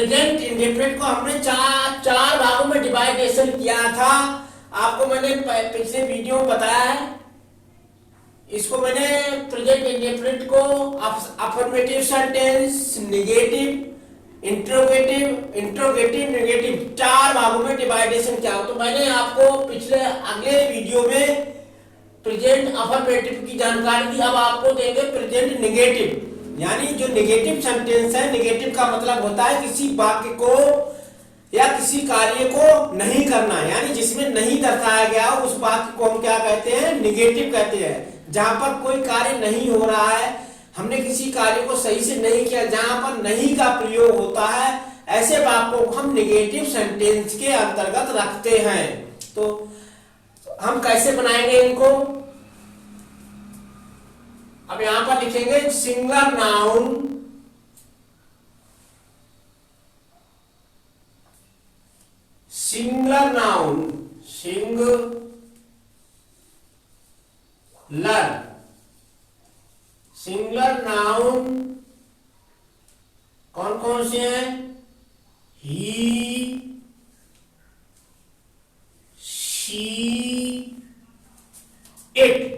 Present indefinite को हमने चार भागों में डिवाइडेशन किया था। आपको मैंने पिछले वीडियो में बताया है। इसको मैंने प्रेजेंट इंडेफिनिट को affirmative sentence, negative, interrogative, negative चार भागों में डिवाइडेशन किया। तो मैंने आपको पिछले अगले वीडियो में प्रेजेंट अफर्मेटिव की जानकारी दी। अब आपको देंगे प्रेजेंट नेगेटिव, यानी जो नेगेटिव सेंटेंस है। नेगेटिव का मतलब होता है किसी वाक्य को या किसी कार्य को नहीं करना, यानी जिसमें नहीं दर्शाया गया उस वाक्य को हम क्या कहते हैं? नेगेटिव कहते हैं। जहां पर कोई कार्य नहीं हो रहा है, हमने किसी कार्य को सही से नहीं किया, जहां पर नहीं का प्रयोग होता है, ऐसे वाक्यों को हम नेगेटिव सेंटेंस के अंतर्गत रखते हैं। तो हम कैसे बनाएंगे इनको? अब यहां पर लिखेंगे singular noun, singular noun, singular, singular noun कौन कौन से हैं? He, she, it,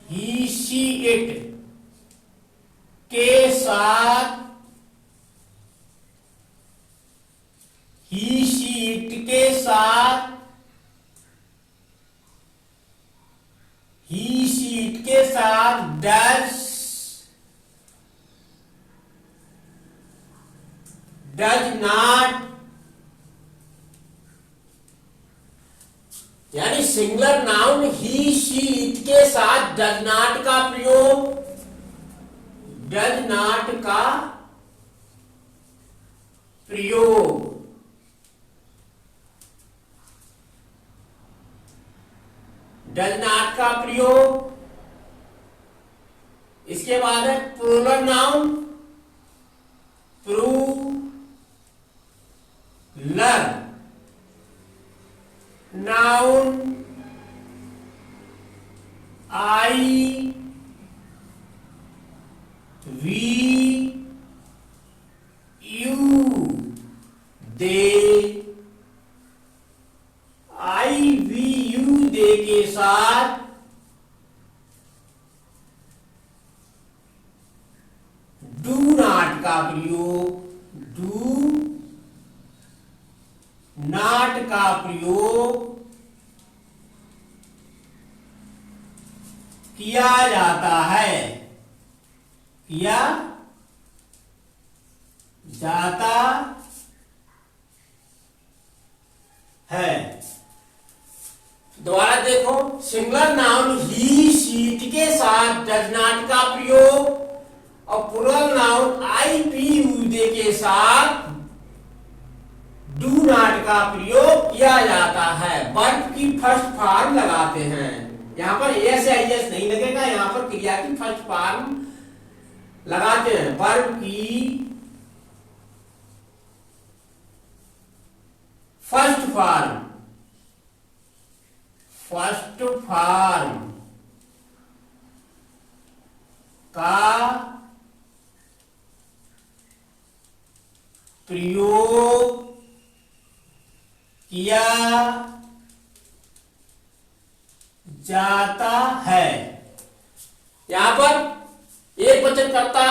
he, she, it के साथ, ही, शी, इट के साथ, ही, शी, इट के साथ डज नॉट, यानी singular noun he, she, it के साथ डज नॉट का प्रयोग, डज नॉट का प्रयोग, डज नॉट का प्रयोग। इसके बाद है plural noun, plural noun, I, we, you, they, I, we, you, they के साथ डू नॉट का प्रयोग, डू नॉट का प्रयोग किया जाता है, किया जाता है। दोबारा देखो, singular noun he, she, it के साथ डज नॉट का प्रयोग और plural noun I, we, you, they के साथ डू नॉट का प्रयोग किया जाता है। वर्ब की फर्स्ट फॉर्म लगाते हैं। यहां पर एस या एस नहीं लगेगा, यहां पर क्रिया की फर्स्ट फॉर्म लगाते हैं। वर्ब की फर्स्ट फॉर्म, फर्स्ट फॉर्म का प्रयोग किया जाता है। यहां पर एक वचनकर्ता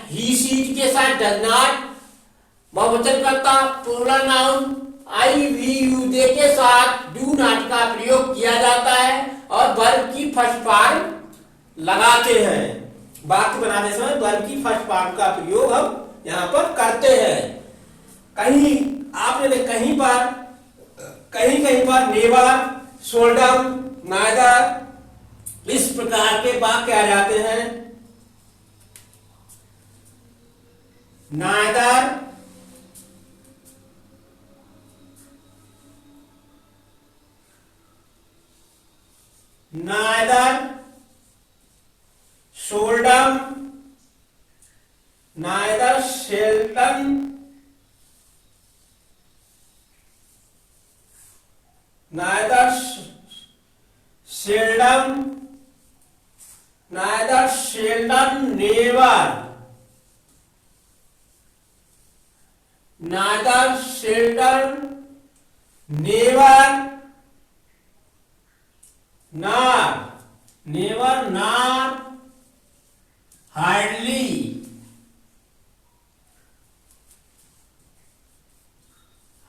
ही, शी, इट के साथ डज नॉट, बहुवचनकर्ता plural noun I, we, you, they के साथ डू नॉट का प्रयोग किया जाता है और वर्ब की फर्स्ट फॉर्म लगाते हैं। वाक्य बनाने समय वर्ब की फर्स्ट फॉर्म का प्रयोग हम यहां पर करते हैं। कहीं आपने कहीं पर नेवर, सोल्डम, नाइदर इस प्रकार के वाक्य आ जाते हैं। Neither, neither, seldom, neither, seldom, neither seldom, neither seldom, never, neither seldom, never, nor, never, nor, hardly,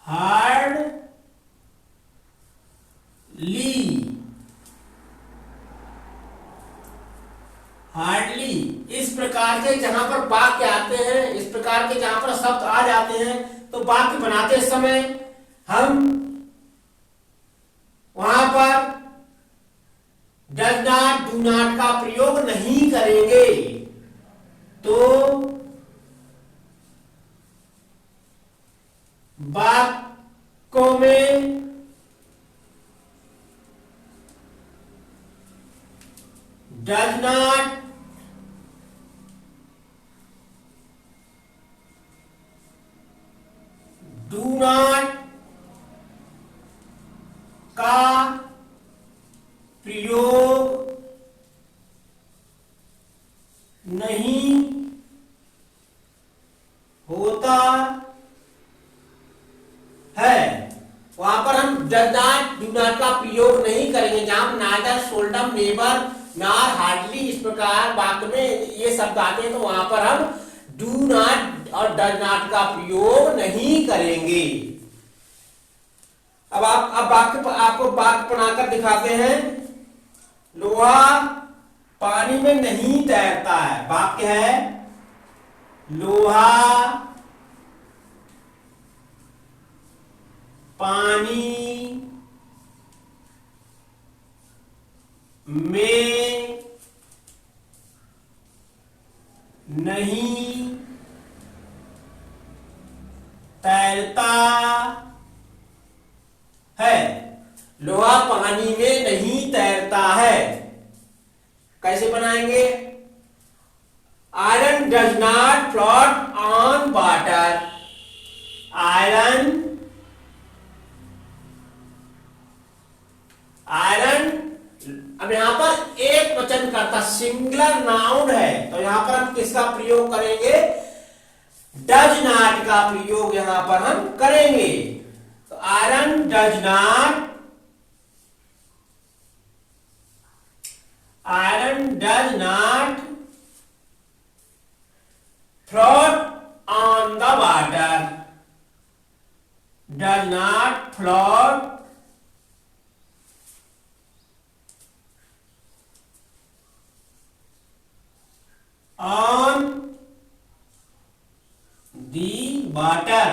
hardly, hardly. इस प्रकार के जहां पर वाक्य आते हैं, इस प्रकार के जहां पर शब्द आ जाते हैं, तो वाक्य बनाते समय हम वहां पर डज नॉट, डू नॉट का प्रयोग नहीं करेंगे। तो वाक्यों में डज नॉट, डू नॉट का प्रयोग नहीं होता है। वहां पर हम डज नॉट, डू नॉट का प्रयोग नहीं करेंगे। जहां हम neither, seldom, never, nor, hardly इस प्रकार वाक्य में ये शब्द आते हैं, तो वहां पर हम डू नॉट और डज नॉट का प्रयोग नहीं करेंगे। अब वाक्य आपको वाक्य बनाकर दिखाते हैं। लोहा पानी में नहीं तैरता है। वाक्य है लोहा पानी में नहीं तैरता है। लोहा पानी में नहीं तैरता है। कैसे बनाएंगे? Iron does not float on water. Iron अब यहां पर एक वचन करता, सिंगुलर नाउन है, तो यहां पर हम किसका प्रयोग करेंगे? डज नॉट का प्रयोग यहां पर हम करेंगे। तो iron does not, iron does not float on the water. Does not float on the water।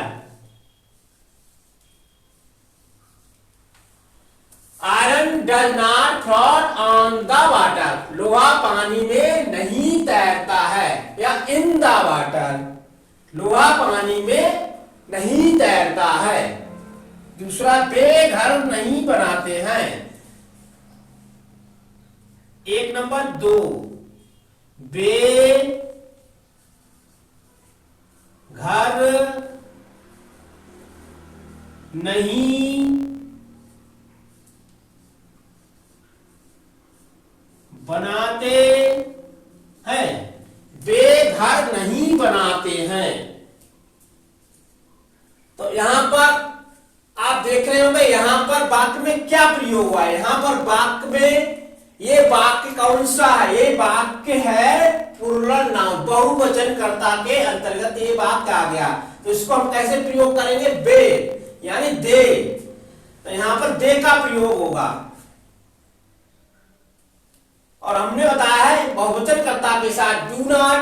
Iron does not float on the water. लोहा पानी में नहीं तैरता है, या इन द वाटर। लोहा पानी में नहीं तैरता है। दूसरा, वे घर नहीं बनाते हैं। 1 नंबर 2, वे घर नहीं बनाते हैं। वे घर नहीं बनाते हैं। तो यहां पर आप देख रहे होंगे, यहां पर वाक्य में क्या प्रयोग हुआ है। यहां पर वाक्य में ये वाक्य कौन सा है? ये वाक्य है प्लूरल नाउन, बहुवचन कर्ता के अंतर्गत ये वाक्य आ गया। तो इसको हम कैसे प्रयोग करेंगे? बे, यानी दे। तो यहां पर दे का प्रयोग होगा। और हमने बताया है बहुवचन कर्ता के साथ डू नॉट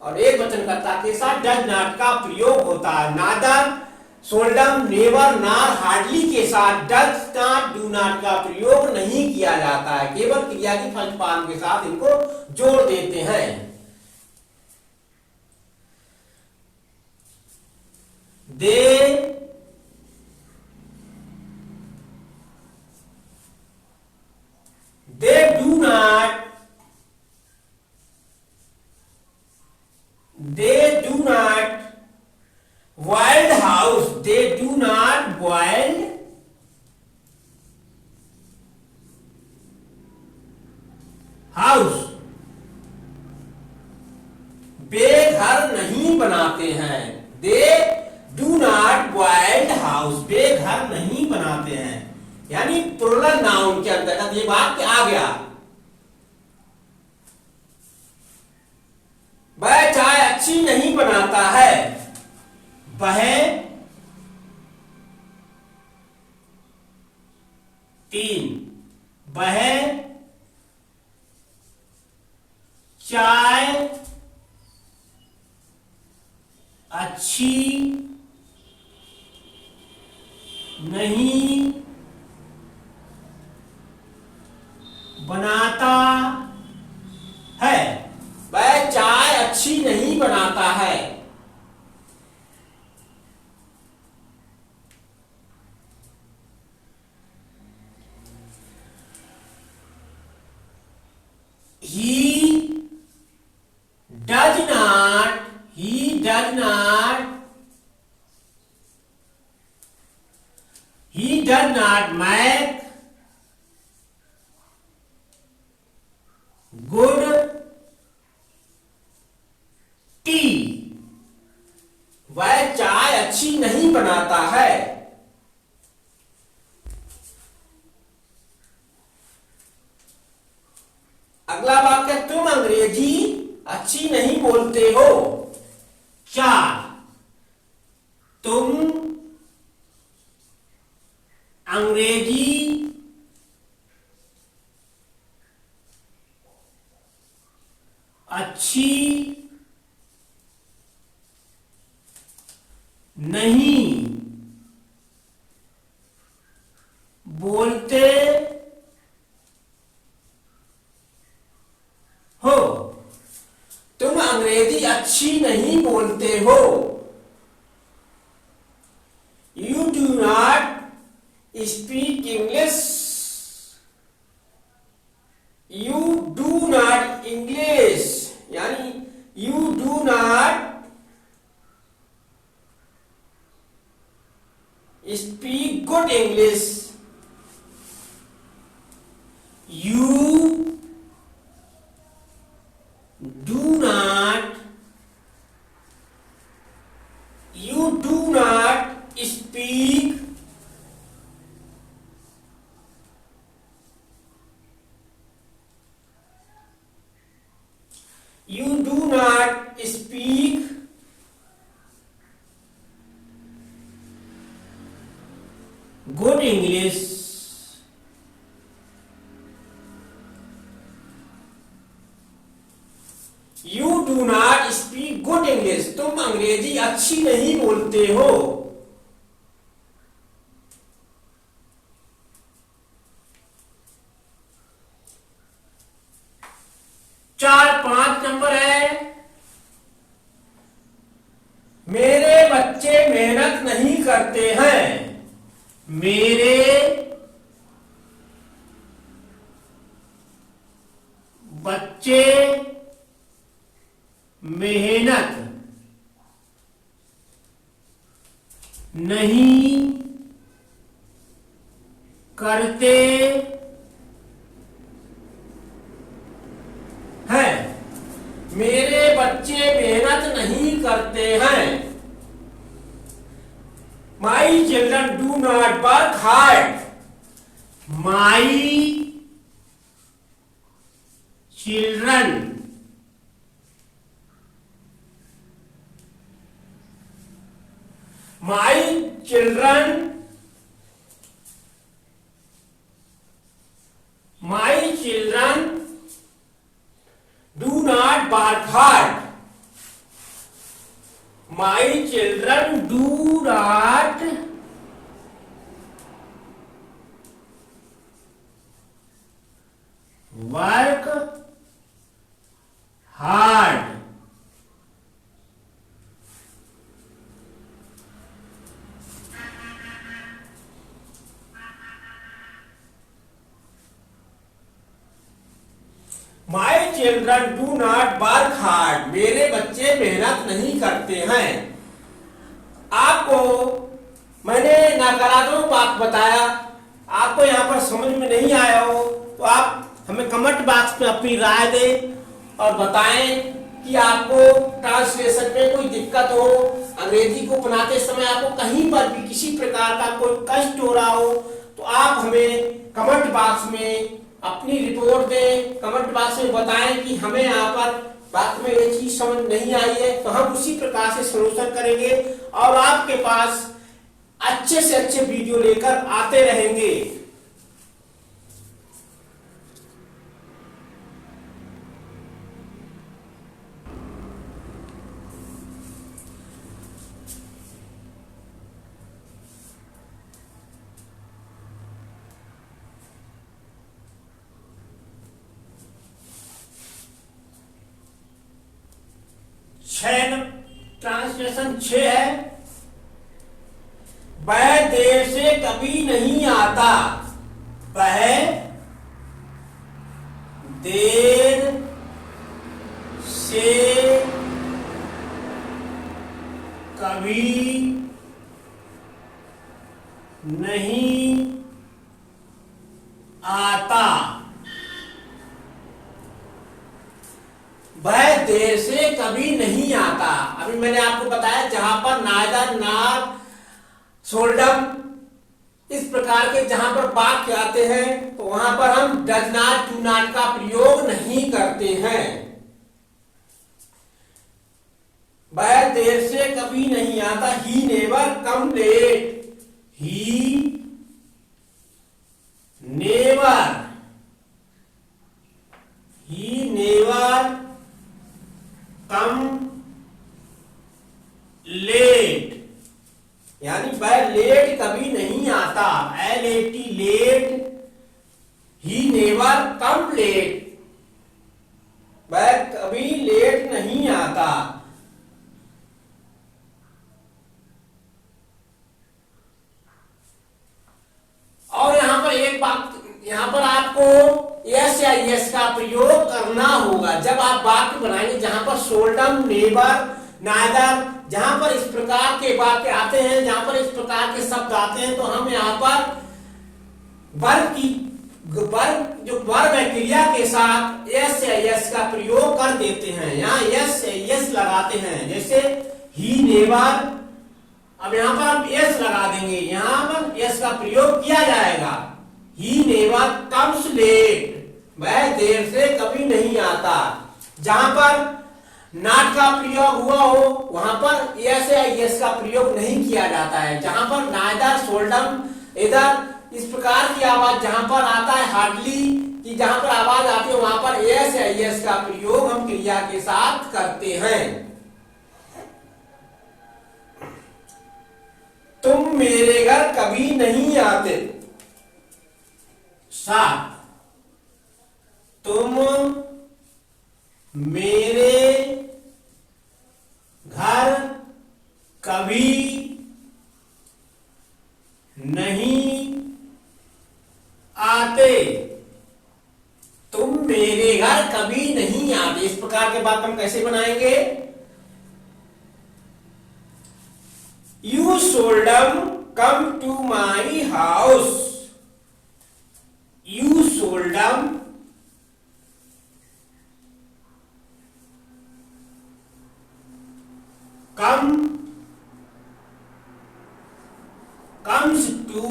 और एक वचन कर्ता के साथ डज नॉट का प्रयोग होता है। नादर, सोल्डम, नेवर, नॉर, हार्डली के साथ डज नॉट, डू नॉट का प्रयोग नहीं किया जाता है। केवल क्रिया की फर्स्ट फॉर्म के साथ इनको जोड़ देते हैं। They do not, they do not boil the house। they do not boil house। वे घर नहीं बनाते हैं। they do not बनाते हैं, यानी प्लूरल नाउन के अंतर्गत ये वाक्य आ गया। वह चाय अच्छी नहीं बनाता है, वह 3 वह चाय अच्छी नहीं बनाता है, वह चाय अच्छी नहीं बनाता है। He does not make good tea, वह चाय अच्छी नहीं बनाता है। अगला वाक्य, तुम अंग्रेजी अच्छी नहीं बोलते हो। 4 तुम अंग्रेजी अच्छी नहीं बोलते हो। तुम अंग्रेजी अच्छी नहीं बोलते हो। You do not speak English. You do not English, यानी you do not speak good English. You do not speak good English. You do not speak good English. तुम अंग्रेजी अच्छी नहीं बोलते हो। 4-5 नंबर है, मेरे बच्चे मेहनत नहीं करते हैं। मेरे बच्चे मेहनत नहीं करते हैं। मेरे बच्चे मेहनत नहीं करते हैं। My children do not work hard. My children do not work hard. My children do not work hard. My children do not work hard. मेरे बच्चे मेहनत नहीं करते हैं। आपको मैंने नकारात्मक बात बताया, आपको यहाँ पर समझ में नहीं आया हो तो आप हमें कमेंट बॉक्स में अपनी राय दें और बताएं कि आपको ट्रांसलेशन में कोई दिक्कत हो, अंग्रेजी को बनाते समय आपको कहीं पर भी किसी प्रकार का कोई कष्ट हो रहा हो बॉक्स में अपनी रिपोर्ट दें, कमेंट बॉक्स में बताएं कि हमें यहाँ पर बात में ये चीज समझ नहीं आई है, तो हम उसी प्रकार से सॉल्यूशन करेंगे और आपके पास अच्छे से अच्छे वीडियो लेकर आते रहेंगे। ट्रांसलेशन 6 है, वह देर से कभी नहीं आता, वह देर से कभी नहीं आता, वह देर से कभी नहीं आता। अभी मैंने आपको बताया जहां पर नाइदर नॉर सोल्डम इस प्रकार के जहां पर वाक्य आते हैं तो वहां पर हम डज नॉट डू नॉट का प्रयोग नहीं करते हैं। वह देर से कभी नहीं आता, he never come late, he never come late, यानी वह लेट कभी नहीं आता, LAT late, he never come late, वह कभी लेट नहीं आता। और यहां पर एक बात, यहां पर आपको यस या यस का प्रयोग करना होगा जब आप वाक्य बनाएंगे जहां पर सोल्डम, नेवर, नाइदर, जहां पर इस प्रकार के वाक्य आते हैं, जहां पर इस प्रकार के शब्द आते हैं, तो हम यहां पर जो वर्ब है क्रिया के साथ यस या यस का प्रयोग कर देते हैं। यहाँ यस या यस लगाते हैं, जैसे ही नेवर, अब यहां पर हम यस लगा देंगे, यहां पर यस का प्रयोग किया जाएगा। ही नेवर कम्स लेट, वह देर से कभी नहीं आता। जहां पर नॉट का प्रयोग हुआ हो वहां पर यस या यस का प्रयोग नहीं किया जाता है। जहां पर नाइदर, सोल्डम, इधर इस प्रकार की आवाज जहां पर आता है, हार्डली कि जहां पर आवाज आती है वहां पर यस या यस का प्रयोग हम क्रिया के साथ करते हैं। तुम मेरे घर कभी नहीं आते, 7 तुम मेरे घर कभी नहीं आते, तुम मेरे घर कभी नहीं आते। इस प्रकार के बात हम कैसे बनाएंगे? You seldom come to my house, you seldom comes to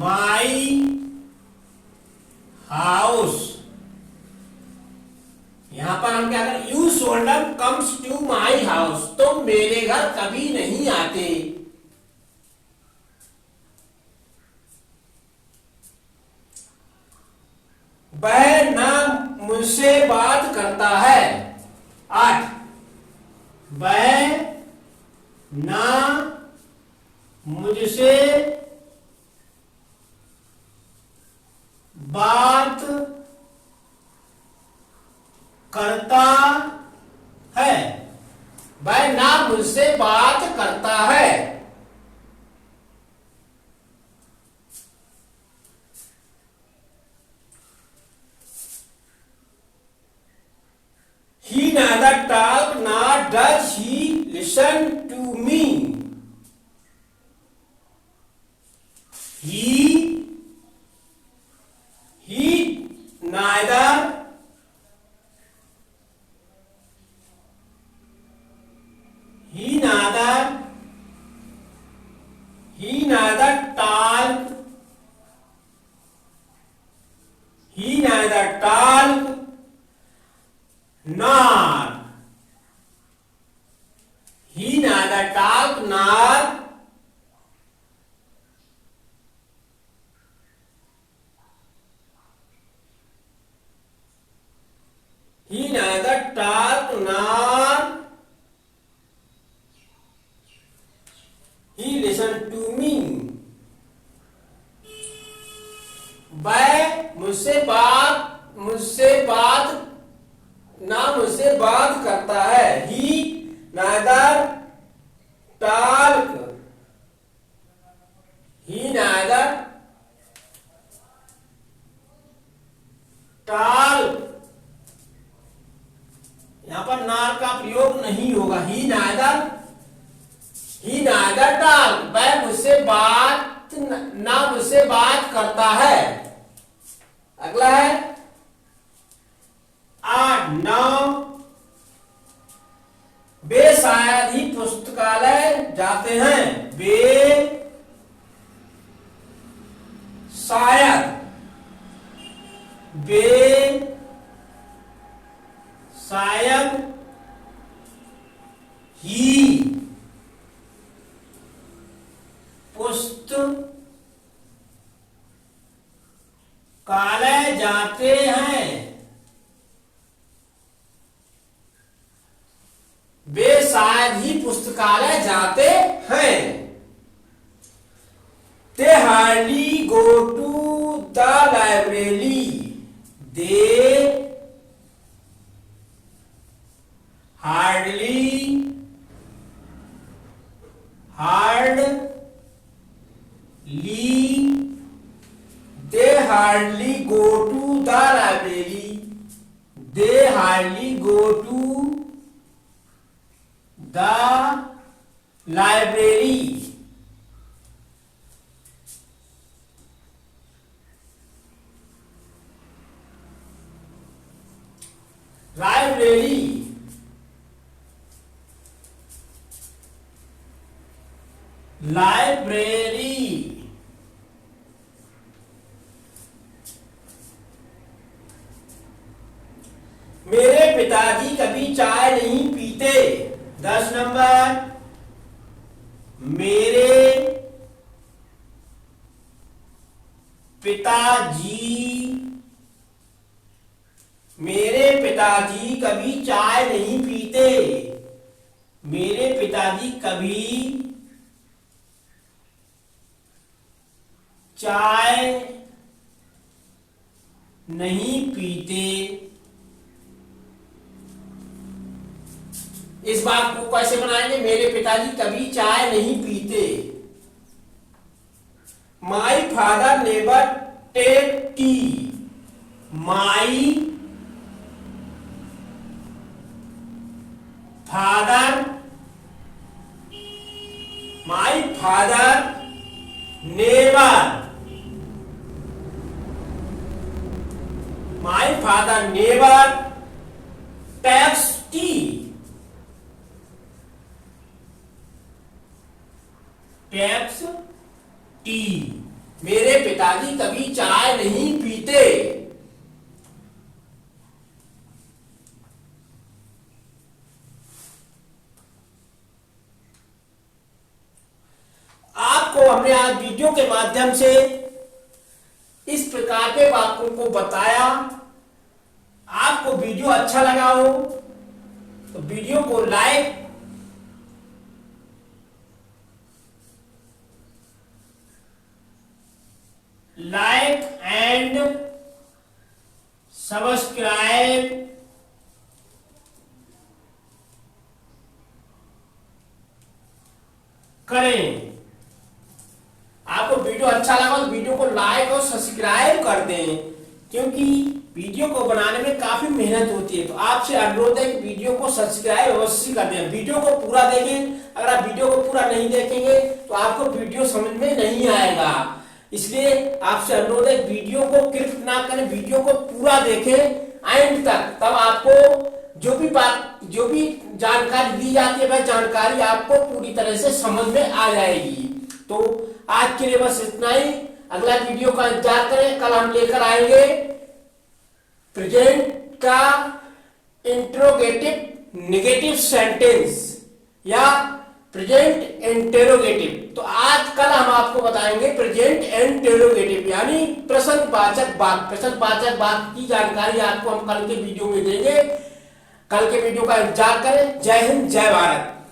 my house। यहां पर हम क्या करें? You seldom comes to my house, तुम मेरे घर कभी नहीं आते। वह ना मुझसे बात करता है, 8 वह ना मुझसे बात करता है, वह ना मुझसे बात करता है। He neither talk nor does he listen to me, he neither talk वह मुझसे बात करता है। ही नाइदर टॉक यहां पर नार का प्रयोग नहीं होगा। ही नाइदर टॉक, वह मुझसे बात करता है। अगला है 8 9, वे शायद ही पुस्तकालय जाते हैं। वे शायद ही पुस्तकालय जाते हैं। वे शायद ही पुस्तकालय जाते हैं। They hardly go to the library. They hardly go to the library. They hardly go to the library. Library मेरे पिताजी कभी चाय नहीं पीते। 10 नंबर, मेरे पिताजी कभी चाय नहीं पीते। मेरे पिताजी कभी चाय नहीं पीते। इस बात को कैसे बनाएंगे? मेरे पिताजी कभी चाय नहीं पीते। My father never take tea. My father never takes tea. मेरे पिताजी कभी चाय नहीं पीते। आपको हमने आज वीडियो के माध्यम से इस प्रकार के वाक्यों को बताया। आपको वीडियो अच्छा लगा हो तो वीडियो को लाइक एंड सब्सक्राइब करें। आपको वीडियो अच्छा लगा तो वीडियो को लाइक और सब्सक्राइब कर दें, क्योंकि वीडियो को बनाने में काफी मेहनत होती है। तो आपसे अनुरोध है कि वीडियो को सब्सक्राइब अवश्य कर दें। वीडियो को पूरा देखें। अगर आप वीडियो को पूरा नहीं देखेंगे तो आपको वीडियो समझ में नहीं आएगा। इसलिए आपसे अनुरोध है वीडियो को क्लिक ना करें, वीडियो को पूरा देखें एंड तक। तब आपको जो भी जानकारी दी जाती है वह जानकारी आपको पूरी तरह से समझ में आ जाएगी। तो आज के लिए बस इतना ही। अगला वीडियो का इंतजार करें। कल हम लेकर आएंगे प्रेजेंट का इंट्रोगेटिव नेगेटिव सेंटेंस या प्रेजेंट इंटेरोगेटिव। तो आज कल हम आपको बताएंगे प्रेजेंट इंटेरोगेटिव यानी प्रश्नवाचक वाक्य। प्रश्नवाचक वाक्य की जानकारी आपको हम कल के वीडियो में देंगे। कल के वीडियो का इंतजार करें। जय हिंद, जय भारत।